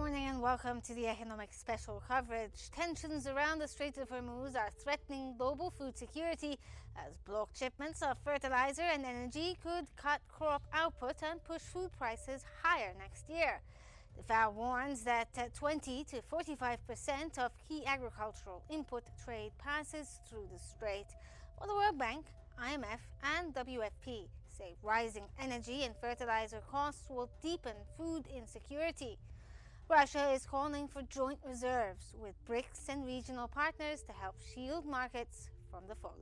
morning and welcome to the economic special coverage. Tensions around the Strait of Hormuz are threatening global food security as blocked shipments of fertilizer and energy could cut crop output and push food prices higher next year. The FAO warns that 20 to 45% of key agricultural input trade passes through the strait, while the World Bank, IMF and WFP say rising energy and fertilizer costs will deepen food insecurity. Russia is calling for joint reserves with BRICS and regional partners to help shield markets from the fallout.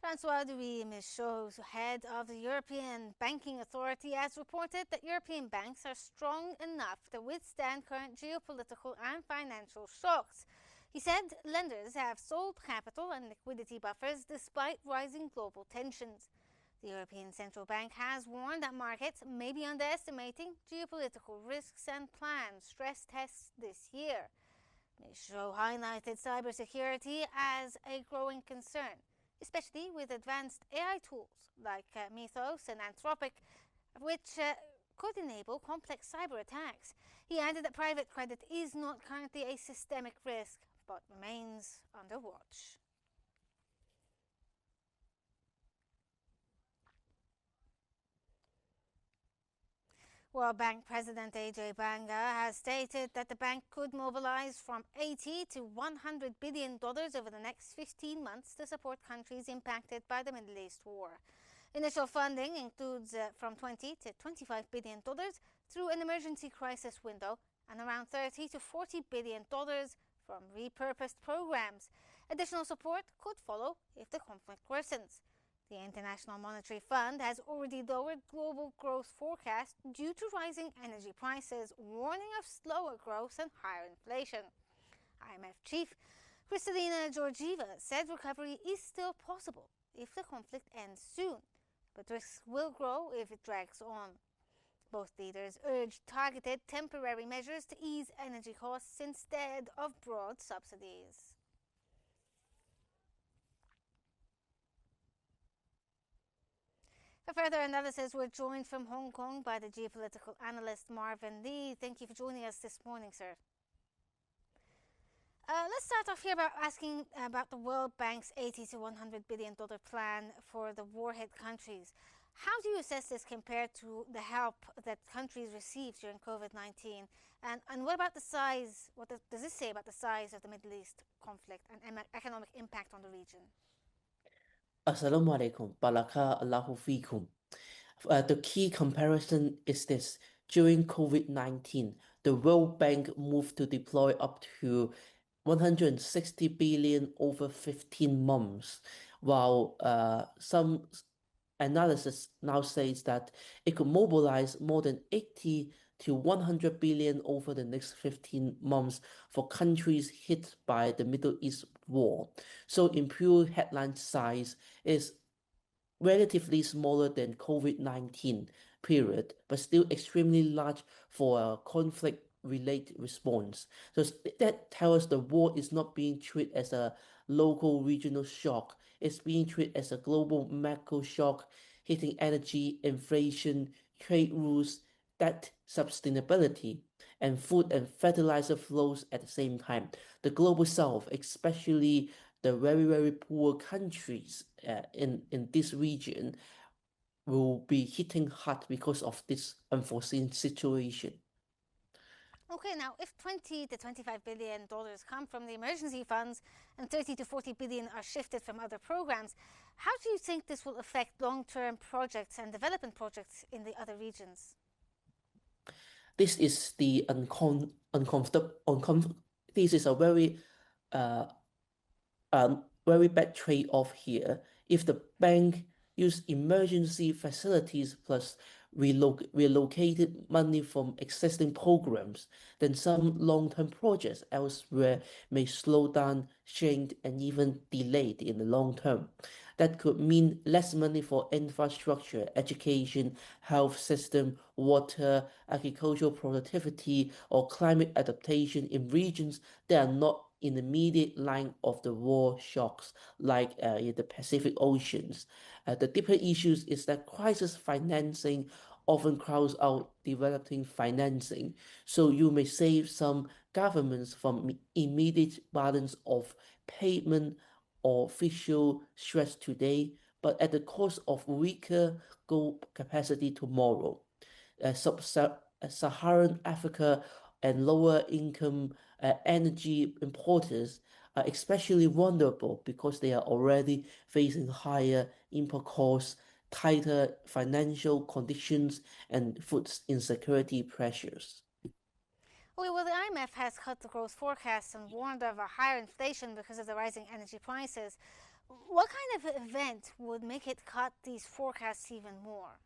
François-Louis Michaud, head of the European Banking Authority, has reported that European banks are strong enough to withstand current geopolitical and financial shocks. He said lenders have sold capital and liquidity buffers despite rising global tensions. The European Central Bank has warned that markets may be underestimating geopolitical risks and planned stress tests this year. Michaud highlighted cybersecurity as a growing concern, especially with advanced AI tools like Mythos and Anthropic, which could enable complex cyber attacks. He added that private credit is not currently a systemic risk, but remains under watch. World Bank President Ajay Banga has stated that the bank could mobilize from $80 to $100 billion over the next 15 months to support countries impacted by the Middle East war. Initial funding includes from $20 to $25 billion through an emergency crisis window and around $30 to $40 billion from repurposed programs. Additional support could follow if the conflict worsens. The International Monetary Fund has already lowered global growth forecasts due to rising energy prices, warning of slower growth and higher inflation. IMF chief Kristalina Georgieva said recovery is still possible if the conflict ends soon, but risks will grow if it drags on. Both leaders urged targeted temporary measures to ease energy costs instead of broad subsidies. For further analysis, we're joined from Hong Kong by the geopolitical analyst Marvin Lee. Thank you for joining us this morning, sir. Let's start off here by asking about the World Bank's $80 to $100 billion plan for the war-hit countries. How do you assess this compared to the help that countries received during COVID-19? And what about the size, does this say about the size of the Middle East conflict and economic impact on the region? Assalamu alaikum, baraka Allahu fikum. The key comparison is this. During COVID-19, the World Bank moved to deploy up to 160 billion over 15 months, while some analysis now says that it could mobilize more than 80 to 100 billion over the next 15 months for countries hit by the Middle East war. So in pure headline size is relatively smaller than COVID-19 period, but still extremely large for a conflict-related response. So that tells us the war is not being treated as a local regional shock. It's being treated as a global macro shock, hitting energy, inflation, trade rules, debt sustainability, and food and fertilizer flows at the same time. The global south, especially the very, very poor countries in this region, will be hitting hard because of this unforeseen situation. Okay, now if 20 to 25 billion dollars come from the emergency funds and 30 to 40 billion are shifted from other programs, how do you think this will affect long-term projects and development projects in the other regions? This is the this is a uh, very bad trade-off here. If the bank used emergency facilities plus relocated money from existing programs, then some long-term projects elsewhere may slow down, shrink, and even delayed in the long term. That could mean less money for infrastructure, education, health system, water, agricultural productivity, or climate adaptation in regions that are not in the immediate line of the war shocks, like in the Pacific Oceans. The deeper issues is that crisis financing often crowds out developing financing. So you may save some governments from immediate balance of payment or fiscal stress today, but at the cost of weaker gold capacity tomorrow. Sub-Saharan Africa and lower income energy importers are especially vulnerable because they are already facing higher import costs, tighter financial conditions, and food insecurity pressures. Okay, well, the IMF has cut the growth forecasts and warned of a higher inflation because of the rising energy prices. What kind of event would make it cut these forecasts even more?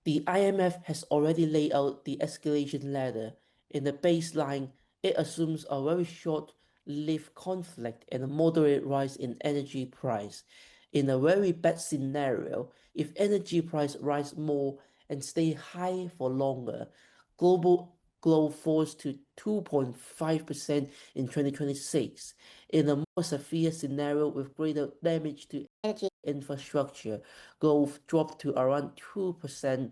The IMF has already laid out the escalation ladder. In the baseline, it assumes a very short-lived conflict and a moderate rise in energy price. In a very bad scenario, if energy price rise more and stay high for longer, global growth falls to 2.5% in 2026. In a more severe scenario with greater damage to energy infrastructure, growth dropped to around 2%,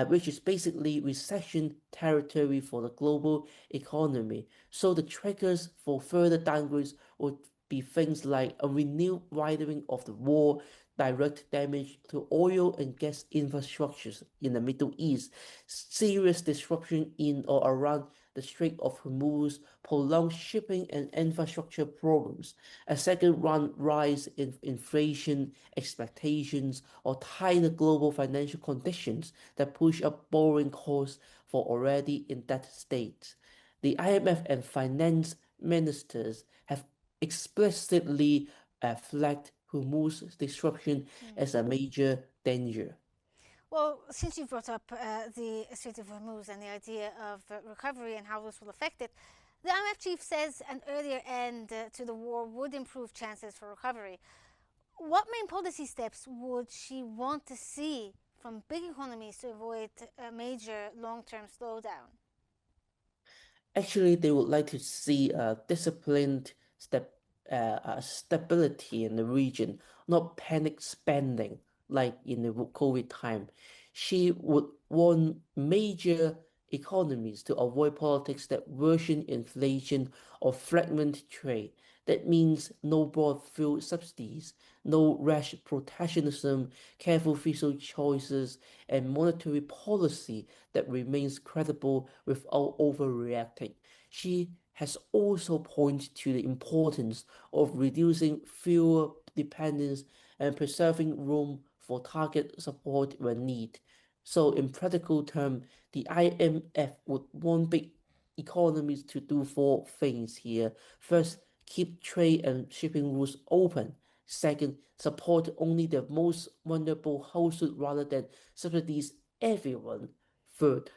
which is basically recession territory for the global economy. So the triggers for further downgrades would be things like a renewed widening of the war, direct damage to oil and gas infrastructures in the Middle East, serious disruption in or around the Strait of Hormuz, prolonged shipping and infrastructure problems, a second run rise in inflation expectations, or tighter global financial conditions that push up borrowing costs for already in that state. The IMF and finance ministers have explicitly flagged Hormuz disruption as a major danger. Well, since you brought up the Strait of Hormuz and the idea of recovery and how this will affect it, the IMF chief says an earlier end to the war would improve chances for recovery. What main policy steps would she want to see from big economies to avoid a major long term slowdown? Actually, they would like to see a disciplined stability in the region, not panic spending like in the COVID time. She would want major economies to avoid politics that worsen inflation or fragment trade. That means no broad field subsidies, no rash protectionism, careful fiscal choices, and monetary policy that remains credible without overreacting. She has also pointed to the importance of reducing fuel dependence and preserving room for target support when need. So, in practical terms, the IMF would want big economies to do four things here. First, keep trade and shipping routes open. Second, support only the most vulnerable households rather than subsidies everyone. Third,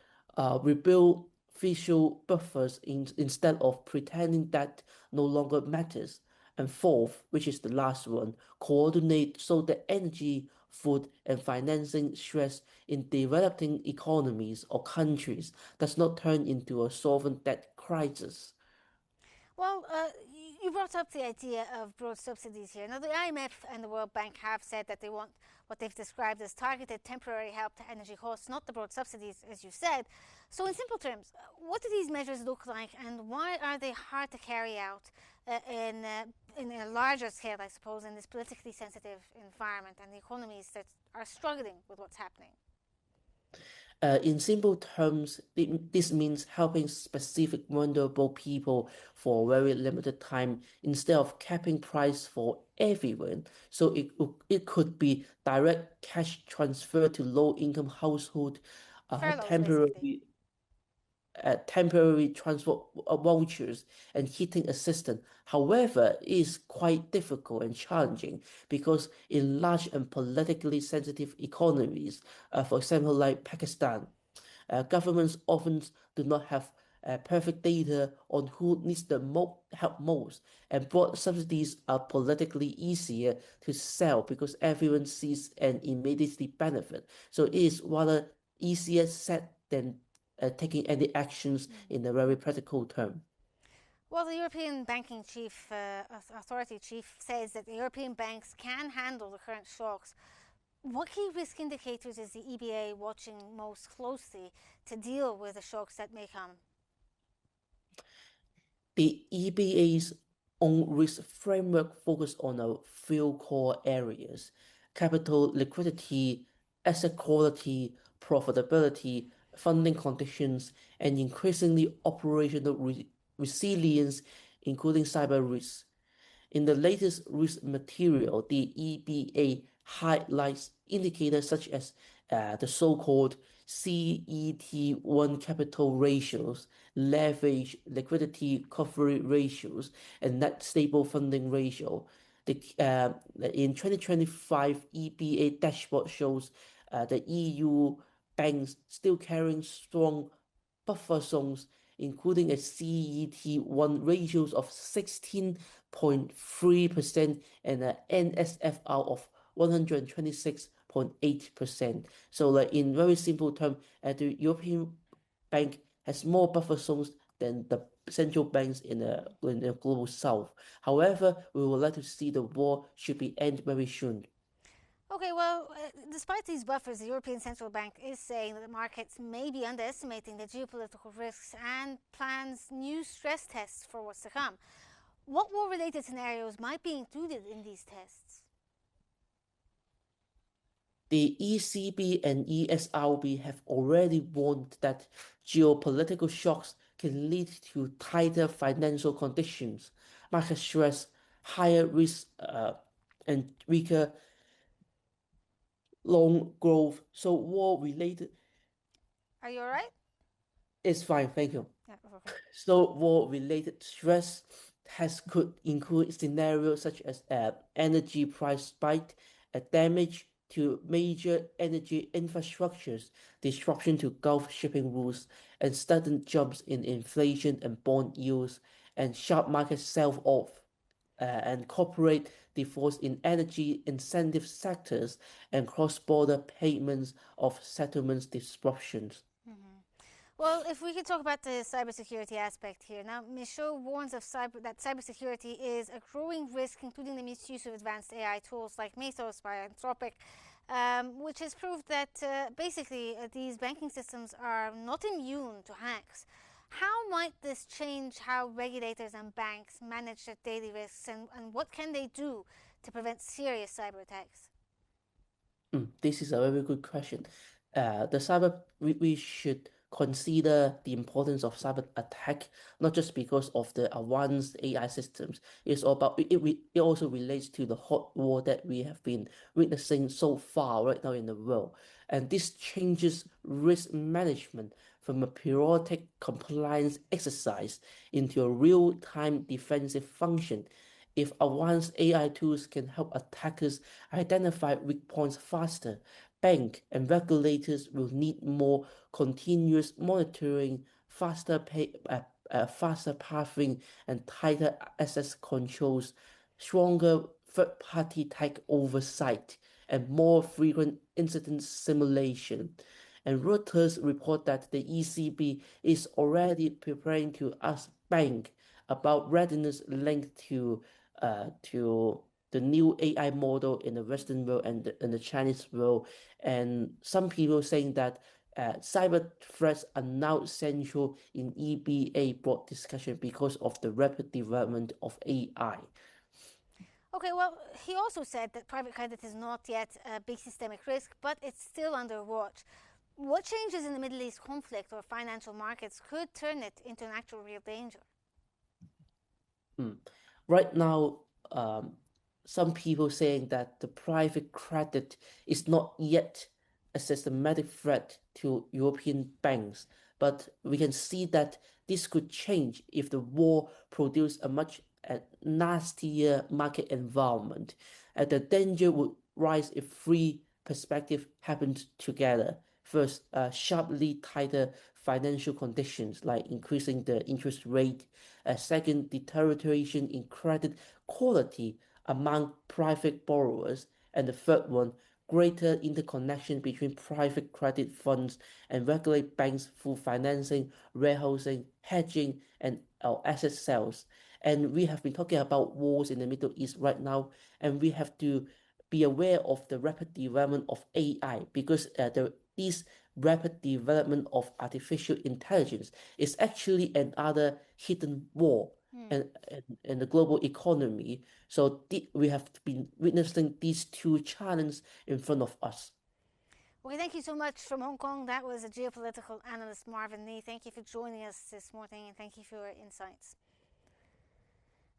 rebuild fiscal buffers instead of pretending that no longer matters. And fourth, which is the last one, coordinate so that energy, food, and financing stress in developing economies or countries does not turn into a sovereign debt crisis. Well, you brought up the idea of broad subsidies here. Now, the IMF and the World Bank have said that they want what they've described as targeted temporary help to energy costs, not the broad subsidies, as you said. So, in simple terms, what do these measures look like, and why are they hard to carry out in a larger scale, I suppose, in this politically sensitive environment and the economies that are struggling with what's happening? In simple terms, this means helping specific vulnerable people for a very limited time instead of capping price for everyone. So it could be direct cash transfer to low-income household, Furloughs, basically. temporary transport vouchers and heating assistance. However, it is quite difficult and challenging because in large and politically sensitive economies, for example, like Pakistan, governments often do not have perfect data on who needs the help most, and broad subsidies are politically easier to sell because everyone sees an immediately benefit. So it is rather easier said than taking any actions in a very practical term. Well, the European Banking Chief Authority chief says that the European banks can handle the current shocks. What key risk indicators is the EBA watching most closely to deal with the shocks that may come? The EBA's own risk framework focused on a few core areas: capital liquidity, asset quality, profitability, funding conditions, and increasingly operational resilience, including cyber risks. In the latest risk material, the EBA highlights indicators such as the so-called CET1 capital ratios, leverage liquidity coverage ratios, and net stable funding ratio. In 2025, EBA dashboard shows the EU banks still carrying strong buffer zones, including a CET1 ratios of 16.3% and an NSFR of 126.8%. So, like in very simple term, the European Bank has more buffer zones than the central banks in the global south. However, we would like to see the war should be end very soon. Okay, well, despite these buffers, the European Central Bank is saying that the markets may be underestimating the geopolitical risks and plans new stress tests for what's to come. What war related scenarios might be included in these tests? The ECB and ESRB have already warned that geopolitical shocks can lead to tighter financial conditions, market stress, higher risk, and weaker loan growth. So war related Are you all right? is fine, thank you. Yeah, okay. So war-related stress could include scenarios such as energy price spike, damage to major energy infrastructures, disruption to Gulf shipping routes, and sudden jumps in inflation and bond yields, and sharp market sell-off, and corporate defaults in energy incentive sectors, and cross-border payments of settlements disruptions. Well, if we could talk about the cybersecurity aspect here. Now, Michaud warns of that cybersecurity is a growing risk, including the misuse of advanced AI tools like Mythos by Anthropic, which has proved that basically these banking systems are not immune to hacks. How might this change how regulators and banks manage their daily risks, and what can they do to prevent serious cyber attacks? This is a very good question. We should consider the importance of cyber attack, not just because of the advanced AI systems. It's all about it also relates to the hot war that we have been witnessing so far right now in the world. And this changes risk management from a periodic compliance exercise into a real-time defensive function. If advanced AI tools can help attackers identify weak points faster, banks and regulators will need more continuous monitoring, faster pathing, and tighter access controls, stronger third-party tech oversight, and more frequent incident simulation. And Reuters report that the ECB is already preparing to ask bank about readiness linked to the new AI model in the Western world and the Chinese world. And some people saying that cyber threats are now central in EBA broad discussion because of the rapid development of AI. Okay, well, he also said that private credit is not yet a big systemic risk, but it's still under watch. What changes in the Middle East conflict or financial markets could turn it into an actual real danger? Mm. Right now, some people saying that the private credit is not yet a systematic threat to European banks, but we can see that this could change if the war produces a much nastier market environment. The danger would rise if three perspectives happened together. First, sharply tighter financial conditions like increasing the interest rate. Second, deterioration in credit quality among private borrowers. And the third one, greater interconnection between private credit funds and regular banks through financing, warehousing, hedging, and asset sales. And we have been talking about wars in the Middle East right now, and we have to be aware of the rapid development of AI because this rapid development of artificial intelligence is actually another hidden war in the global economy. So we have been witnessing these two challenges in front of us. Well, thank you so much from Hong Kong. That was a geopolitical analyst, Marvin Lee. Thank you for joining us this morning, and thank you for your insights.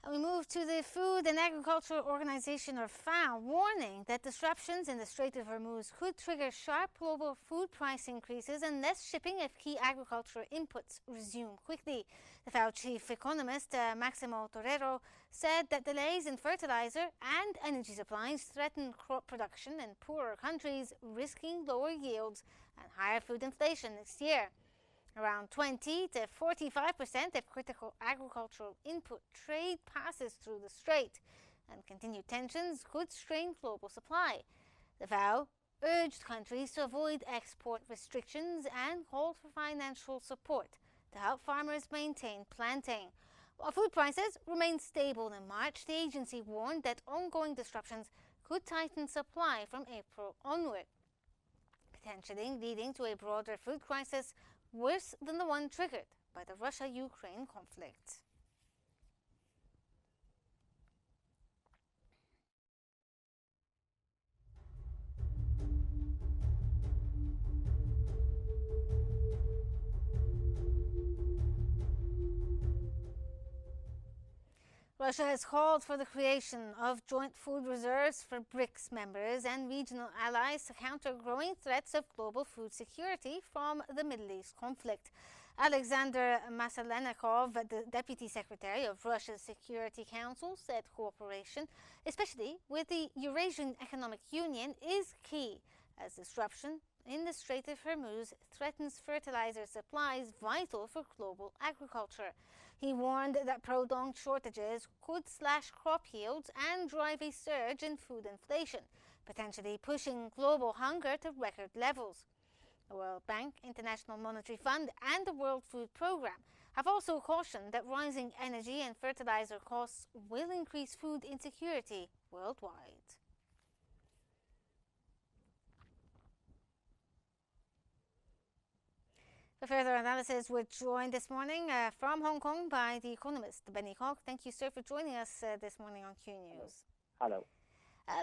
And we move to the Food and Agriculture Organization, or FAO, warning that disruptions in the Strait of Hormuz could trigger sharp global food price increases and less shipping if key agricultural inputs resume quickly. The FAO chief economist, Maximo Torero, said that delays in fertilizer and energy supplies threaten crop production in poorer countries, risking lower yields and higher food inflation next year. Around 20 to 45% of critical agricultural input trade passes through the strait, and continued tensions could strain global supply. The FAO urged countries to avoid export restrictions and called for financial support to help farmers maintain planting. While food prices remained stable in March, the agency warned that ongoing disruptions could tighten supply from April onward, potentially leading to a broader food crisis worse than the one triggered by the Russia-Ukraine conflict. Russia has called for the creation of joint food reserves for BRICS members and regional allies to counter growing threats of global food security from the Middle East conflict. Alexander Masalenikov, the Deputy Secretary of Russia's Security Council, said cooperation, especially with the Eurasian Economic Union, is key as disruption in the Strait of Hormuz threatens fertilizer supplies vital for global agriculture. He warned that prolonged shortages could slash crop yields and drive a surge in food inflation, potentially pushing global hunger to record levels. The World Bank, International Monetary Fund, and the World Food Programme have also cautioned that rising energy and fertilizer costs will increase food insecurity worldwide. For further analysis, we're joined this morning from Hong Kong by the economist Benny Kwok. Thank you, sir, for joining us this morning on Qnews. Hello.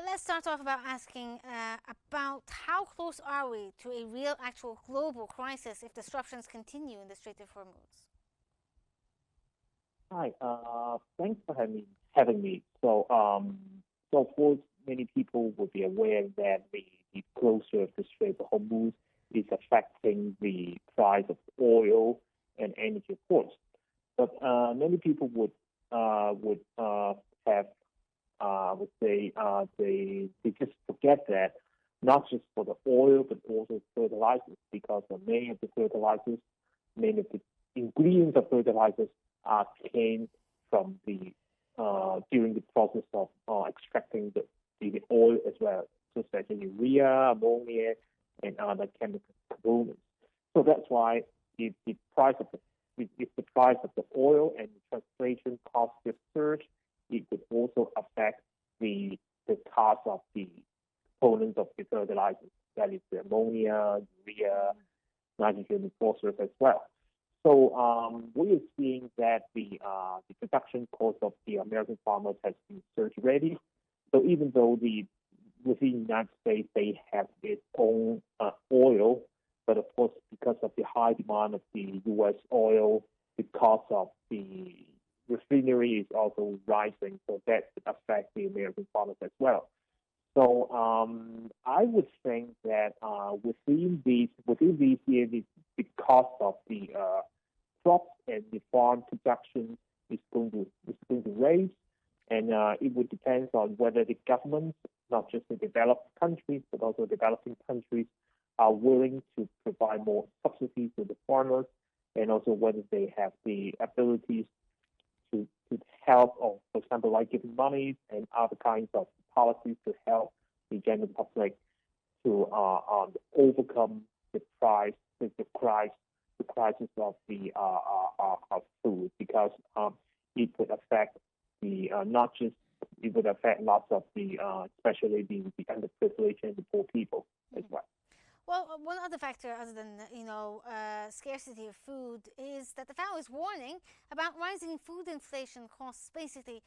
Let's start off about asking about how close are we to a real, actual global crisis if disruptions continue in the Strait of Hormuz? Hi. Thanks for having me. So of course, many people would be aware that the closure of the Strait of Hormuz is affecting the price of oil and energy, of course. But many people would have would say they just forget that not just for the oil but also fertilizers, because many of the fertilizers, many of the ingredients of fertilizers came from the during the process of extracting the oil as well, such as urea, ammonia, and other chemical components. So that's why if the price of the oil and the transportation costs will surge, it would also affect the cost of the components of the fertilizers, that is the ammonia, urea, nitrogen, and phosphorus as well. So we are seeing that the production cost of the American farmers has been surge ready. So even though within the United States they have its own oil, but of course because of the high demand of the U.S. oil, the cost of the refinery is also rising, so that could affect the American farmers as well. So I would think that within these years, the cost of the crops and the farm production is going to raise, and it would depend on whether the governments, not just the developed countries but also developing countries, are willing to provide more subsidies to the farmers, and also whether they have the abilities to help, or for example, like giving money and other kinds of policies to help the general public to overcome the price, the crisis of the of food, because it would affect the not just it would affect lots of the especially the underprivileged and the poor people as well. Well, one other factor other than, scarcity of food is that the FAO is warning about rising food inflation costs. Basically,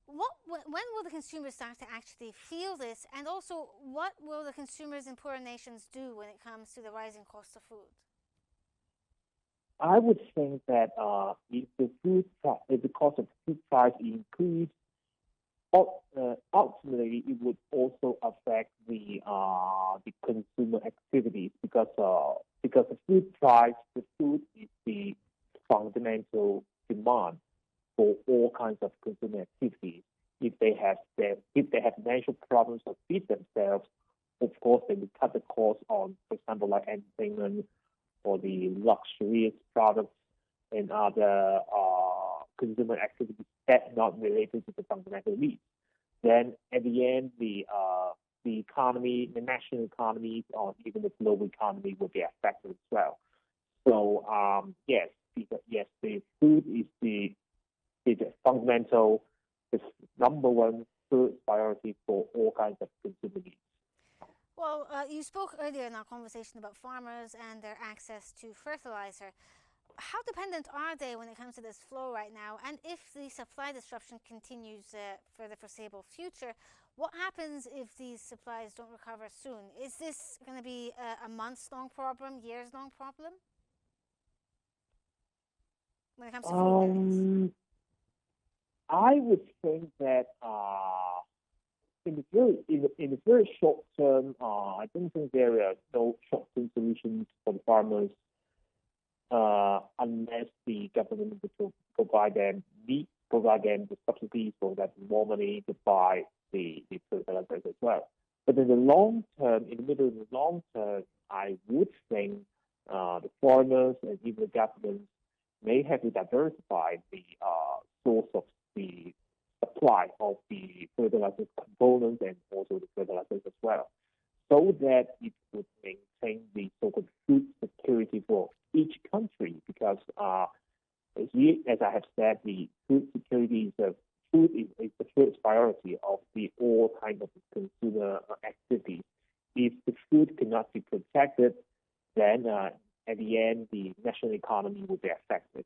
when will the consumers start to actually feel this? And also, what will the consumers in poorer nations do when it comes to the rising cost of food? I would think that if the cost of food price increase, ultimately it would also affect the consumer activities, because the food is the fundamental demand for all kinds of consumer activities. If they have financial problems to feed themselves, of course they would cut the cost on, for example, like entertainment or the luxurious products and other consumer activities that not related to the fundamental needs. Then at the end, the economy, the national economies, or even the global economy will be affected as well. So yes, the food is the fundamental, the number one first priority for all kinds of consumer needs. Well, you spoke earlier in our conversation about farmers and their access to fertilizer. How dependent are they when it comes to this flow right now? And if the supply disruption continues for the foreseeable future, what happens if these supplies don't recover soon? Is this going to be a months-long problem, years-long problem when it comes to food, that is? I would think that in the very short term, I don't think there are no short-term solutions for the farmers, unless the government will provide them the subsidies, so that more money to buy the fertilizers as well. But in the long term, in the middle of the long term, I would think the farmers and even the government may have to diversify the source of the supply of the fertilizer components and also the fertilizers as well, so that it would maintain the so-called food security for each country. Because as I have said, the food security is the first priority of the all kinds of consumer activities. If the food cannot be protected, then at the end, the national economy will be affected.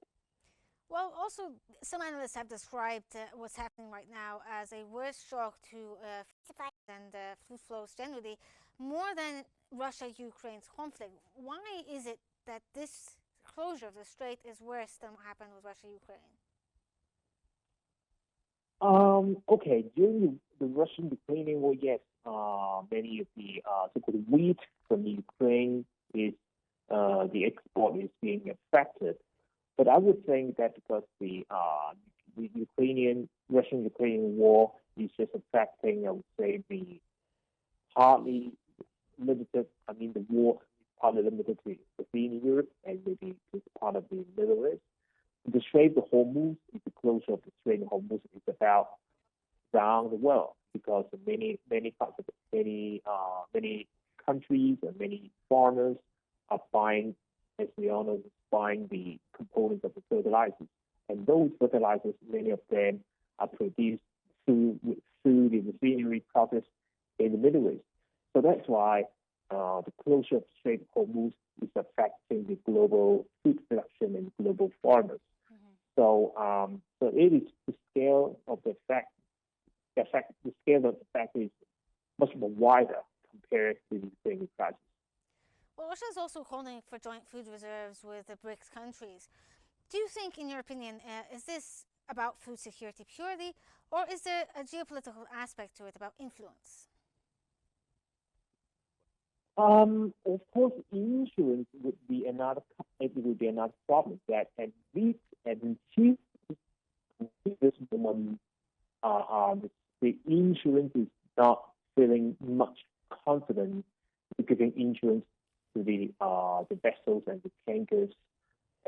Well, also, some analysts have described what's happening right now as a worse shock to food supply and food flows generally, more than Russia-Ukraine's conflict. Why is it that this closure of the strait is worse than what happened with Russia-Ukraine? Okay, during the Russian-Ukrainian war, yes, many of the so-called wheat from Ukraine is the export is being affected. But I would think that because the Russian-Ukrainian war is just affecting, I would say, the partly limited. I mean, the war is partly limited to within Europe and maybe to part of the Middle East. The Strait of Hormuz, the closure of the Strait of Hormuz is about around the world, because many parts of many countries and many farmers are buying, as we all know, buying the components of the fertilizers. And those fertilizers, many of them are produced through the refinery process in the Middle East. So that's why the closure of the Strait of Hormuz is affecting the global food production and global farmers. So it is the scale of the effect. The scale of the effect is much more wider compared to the Ukrainian crisis. Well, Russia is also calling for joint food reserves with the BRICS countries. Do you think, in your opinion, is this about food security purely, or is there a geopolitical aspect to it about influence? Of course, insurance would be another. It would be another problem that until this moment, the insurance is not feeling much confident in giving insurance to the vessels and the tankers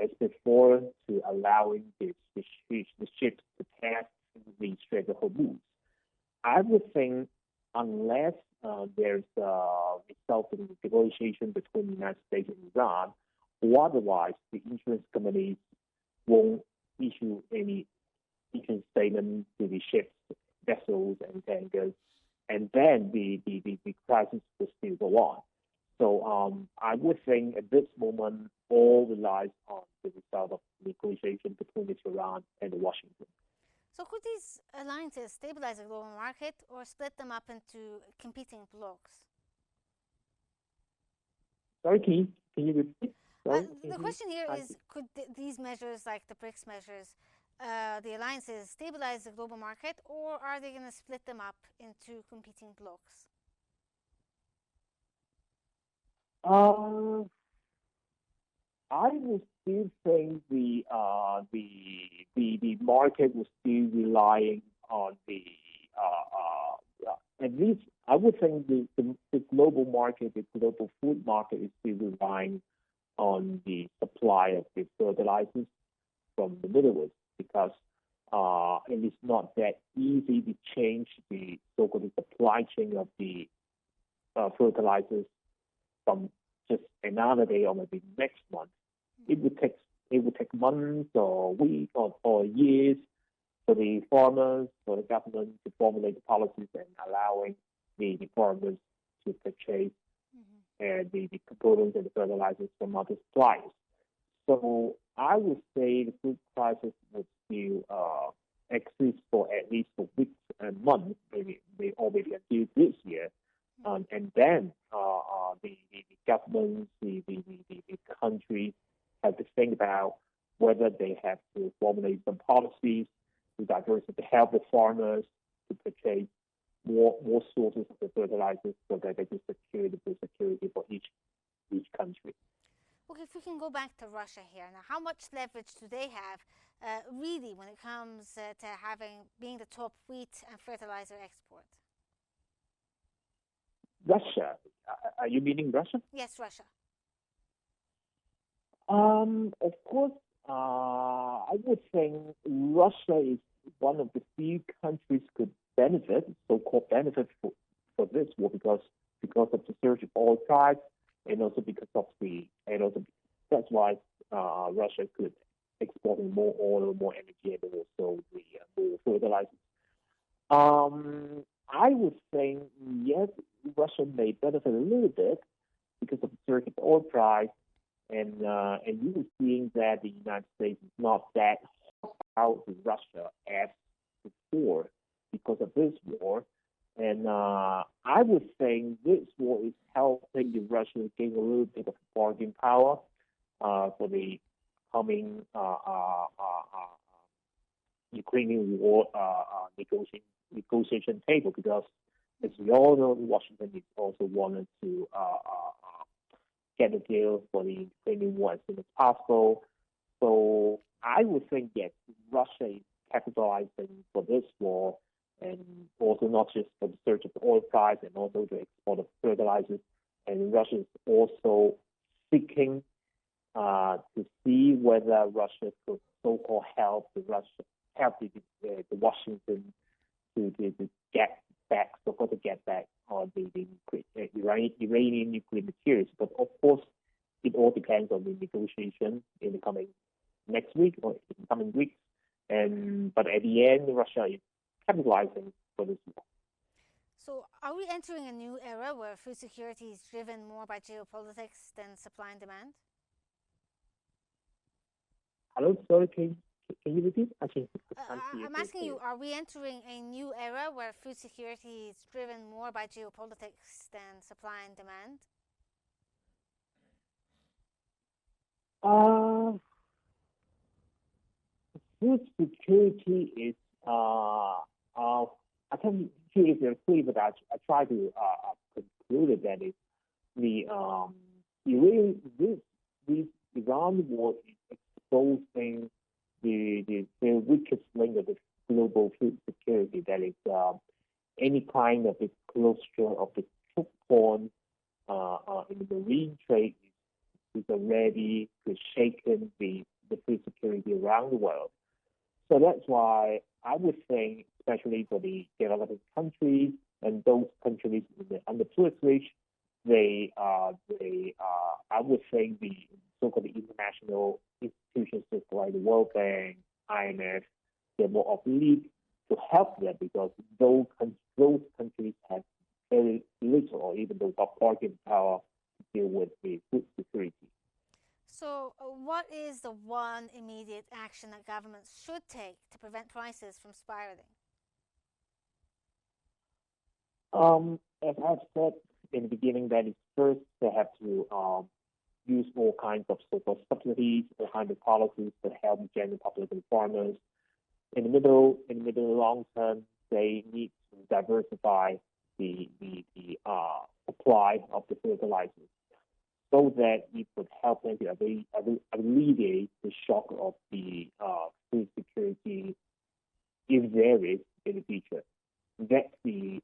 as before, to allowing the ships to pass the Strait of Hormuz. I would think unless there's a result in the negotiation between the United States and Iran, or otherwise the insurance companies won't issue any insurance statement to the ships, vessels, and tankers, and then the crisis will still go on. So I would think at this moment, all relies on the result of negotiation between Iran and Washington. So could these alliances stabilize the global market or split them up into competing blocs? Sorry, can you repeat? The question here is, could these measures, like the BRICS measures, the alliances, stabilize the global market, or are they going to split them up into competing blocs? I would still think the market was still relying on at least I would think the global market, the global food market is still relying on the supply of the fertilizers from the Middle East, because it is not that easy to change the so-called supply chain of the fertilizers from just another day or maybe next month. It would take months or weeks or years for the farmers, for the government to formulate the policies and allowing the farmers to purchase the components and the fertilizers from other suppliers. So I would say the food prices would still exist for at least for weeks and months, maybe until this year. And then the governments, the countries have to think about whether they have to formulate some policies to help the farmers to purchase more sources of the fertilizers so that they can secure the food security for each country. Okay, if we can go back to Russia here now, how much leverage do they have, really, when it comes to being the top wheat and fertilizer export? Russia? Are you meaning Russia? Yes, Russia. Of course, I would think Russia is one of the few countries could benefit, so-called benefit for this war, because of the surge of oil price, and also that's why Russia could export more oil, more energy, and also the more fertilizers. I would think yes, Russia may benefit a little bit because of the surge of oil price, and you were seeing that the United States is not that hostile to Russia as before because of this war. And I would think this war is helping the Russians gain a little bit of bargaining power for the coming Ukrainian war negotiation table, because as we all know, Washington is also wanted to get a deal for the Ukrainian war as soon as possible. So I would think that Russia is capitalizing for this war, and also not just for the surge of the oil price and also the export of fertilizers. And Russia is also seeking to see whether Russia could so-called help the Washington to get back on the Iranian nuclear materials. But of course, it all depends on the negotiation in the coming next week or in the coming weeks. But at the end, Russia is capitalizing for this war. So are we entering a new era where food security is driven more by geopolitics than supply and demand? Hello, sorry, can you repeat? I'm asking you, are we entering a new era where food security is driven more by geopolitics than supply and demand? Food security is, I can't hear it very clearly, but I try to conclude that the this Iran war is exposing the weakest link of the global food security. That is any kind of the closure of the choke point in the marine trade is already shaken the food security around the world. So that's why I would think, especially for the developing countries and those countries in the underprivileged, I would think the so-called international institutions like the World Bank, IMF, they're more oblique to help them because those countries have very little or even no bargaining power to deal with the food security. So, what is the one immediate action that governments should take to prevent prices from spiraling? As I've said in the beginning, that is first they have to use all kinds of so-called subsidies, all kinds of policies to help the general public and farmers. In the middle long term, they need to diversify the supply of the fertilizers so that it would help them to alleviate the shock of the food security if there is in the future. That's the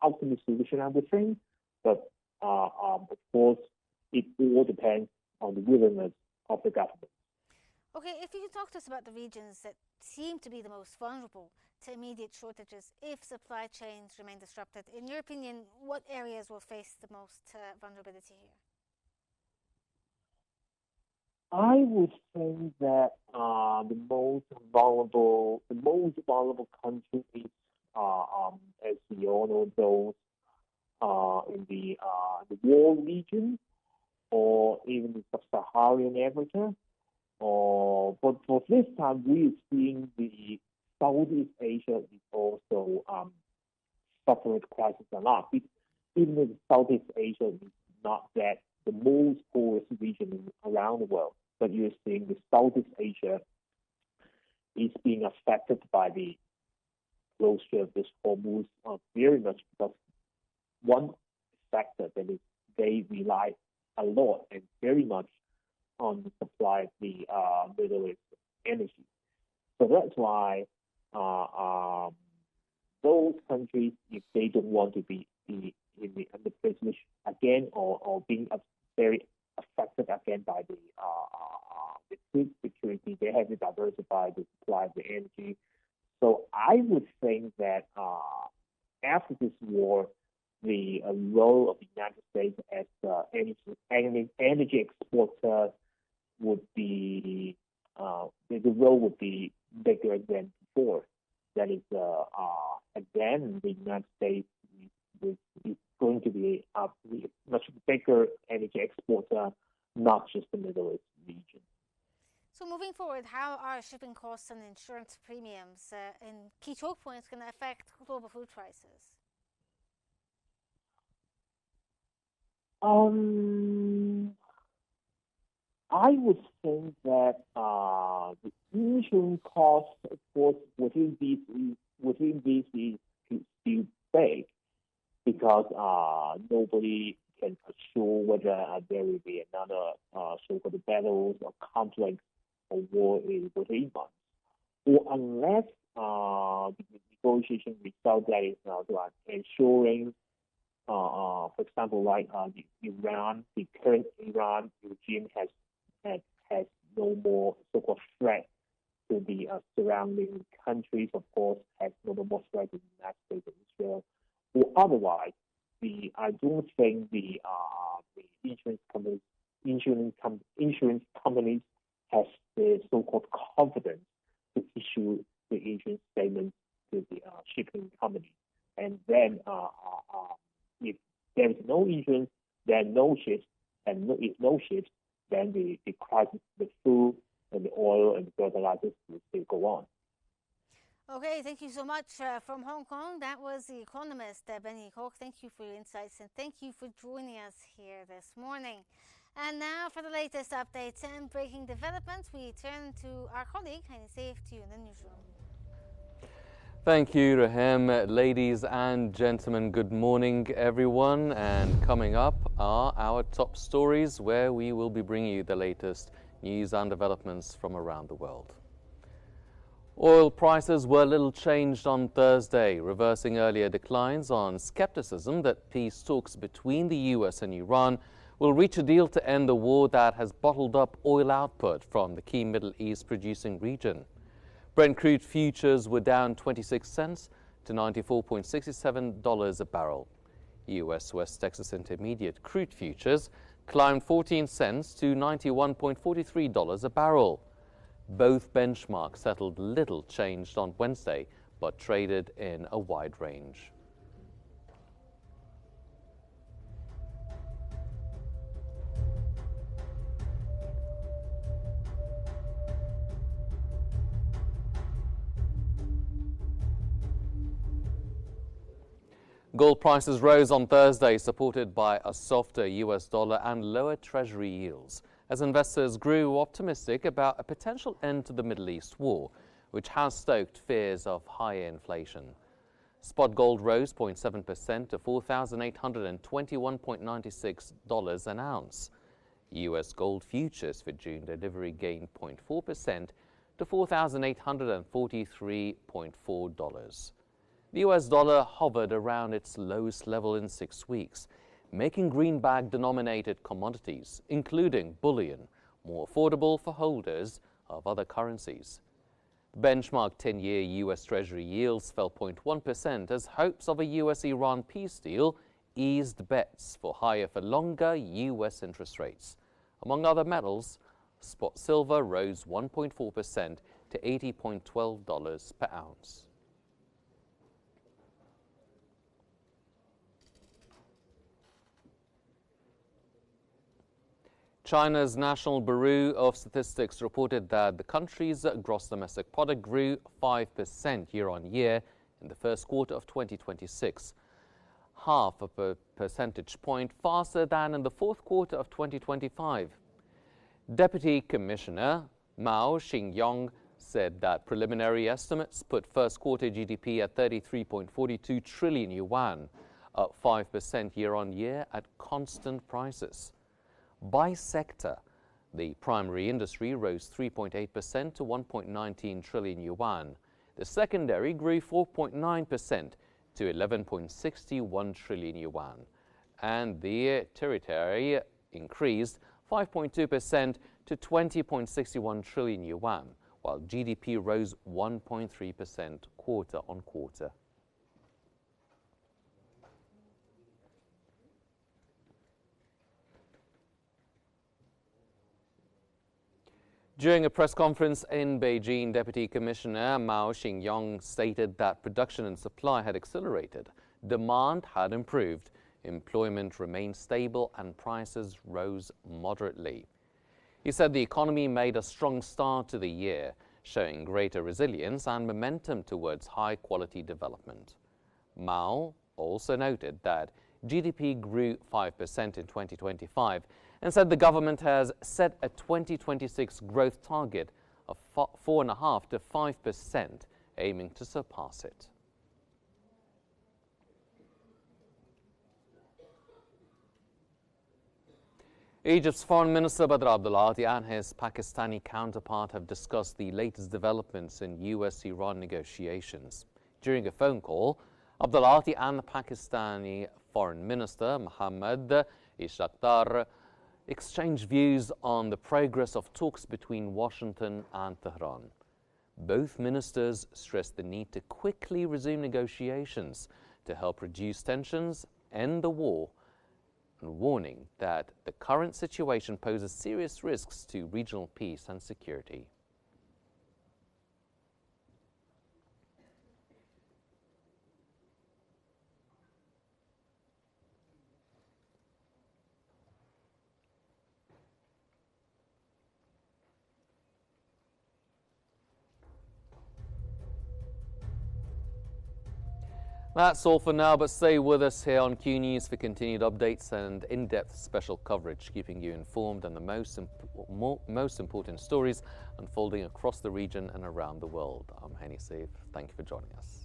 ultimate solution, I would think. But of course, it all depends on the willingness of the government. Okay, if you could talk to us about the regions that seem to be the most vulnerable to immediate shortages if supply chains remain disrupted, in your opinion, what areas will face the most vulnerability here? I would think that the most vulnerable countries, as we all know, those in the war region or even the sub-Saharan Africa. But for this time, we're seeing the Southeast Asia is also suffering crisis a lot. Even though the Southeast Asia is not that the most poorest region around the world, but you're seeing the Southeast Asia is being affected by the closure of this Hormuz very much because one factor that is they rely a lot and very much on the supply of the Middle East energy. So that's why those countries, if they don't want to be in the underprivileged again or being very affected again by the food security, they have to diversify the supply of the energy. So I would think that after this war, the role of the United States as energy exporter would be the role would be bigger than before. That is, again, the United States is going to be a much bigger energy exporter, not just the Middle East region. So moving forward, how are shipping costs and insurance premiums in key choke points going to affect global food prices? I would think that the insurance costs, of course, within these is still big because nobody can assure whether there will be another so-called battles or conflicts or war within months, or unless the negotiation result that is ensuring. For example, like the current Iran regime has no more so-called threat to the surrounding countries. Of course, has no more threat to the United States and Israel. Or otherwise, I don't think the insurance companies has the so-called confidence to issue the insurance statements to the shipping companies. And then if there is no insurance, then no ships, and if no ships, then the crisis, the food and the oil and the fertilizers will still go on. Okay, thank you so much. From Hong Kong, that was the economist Benny Koch. Thank you for your insights and thank you for joining us here this morning. And now for the latest updates and breaking developments, we turn to our colleague, Heini Safe, to you in the newsroom. Thank you, Rahim. Ladies and gentlemen, good morning, everyone. And coming up are our top stories, where we will be bringing you the latest news and developments from around the world. Oil prices were little changed on Thursday, reversing earlier declines on skepticism that peace talks between the US and Iran will reach a deal to end the war that has bottled up oil output from the key Middle East producing region. Brent crude futures were down 26 cents to $94.67 a barrel. US West Texas Intermediate crude futures climbed 14 cents to $91.43 a barrel. Both benchmarks settled little changed on Wednesday, but traded in a wide range. Gold prices rose on Thursday, supported by a softer US dollar and lower Treasury yields, as investors grew optimistic about a potential end to the Middle East war, which has stoked fears of higher inflation. Spot gold rose 0.7% to $4,821.96 an ounce. US gold futures for June delivery gained 0.4% to $4,843.4. The US dollar hovered around its lowest level in 6 weeks, making greenback-denominated commodities, including bullion, more affordable for holders of other currencies. Benchmark 10-year US Treasury yields fell 0.1% as hopes of a US-Iran peace deal eased bets for higher for longer US interest rates. Among other metals, spot silver rose 1.4% to $80.12 per ounce. China's National Bureau of Statistics reported that the country's gross domestic product grew 5% year-on-year in the first quarter of 2026, half of a percentage point faster than in the fourth quarter of 2025. Deputy Commissioner Mao Xingyong said that preliminary estimates put first quarter GDP at 33.42 trillion yuan, up 5% year-on-year at constant prices. By sector, the primary industry rose 3.8% to 1.19 trillion yuan. The secondary grew 4.9% to 11.61 trillion yuan. And the tertiary increased 5.2% to 20.61 trillion yuan, while GDP rose 1.3% quarter on quarter. During a press conference in Beijing, Deputy Commissioner Mao Xingyong stated that production and supply had accelerated, demand had improved, employment remained stable, and prices rose moderately. He said the economy made a strong start to the year, showing greater resilience and momentum towards high-quality development. Mao also noted that GDP grew 5% in 2025 and said the government has set a 2026 growth target of 4.5% to 5%, aiming to surpass it. Egypt's Foreign Minister Badr Abdulati and his Pakistani counterpart have discussed the latest developments in US-Iran negotiations. During a phone call, Abdulati and the Pakistani Foreign Minister Mohammad Ishaqtar exchanged views on the progress of talks between Washington and Tehran. Both ministers stressed the need to quickly resume negotiations to help reduce tensions, end the war, and warning that the current situation poses serious risks to regional peace and security. That's all for now, but stay with us here on Qnews for continued updates and in-depth special coverage, keeping you informed on the most important stories unfolding across the region and around the world. I'm Henny Saif. Thank you for joining us.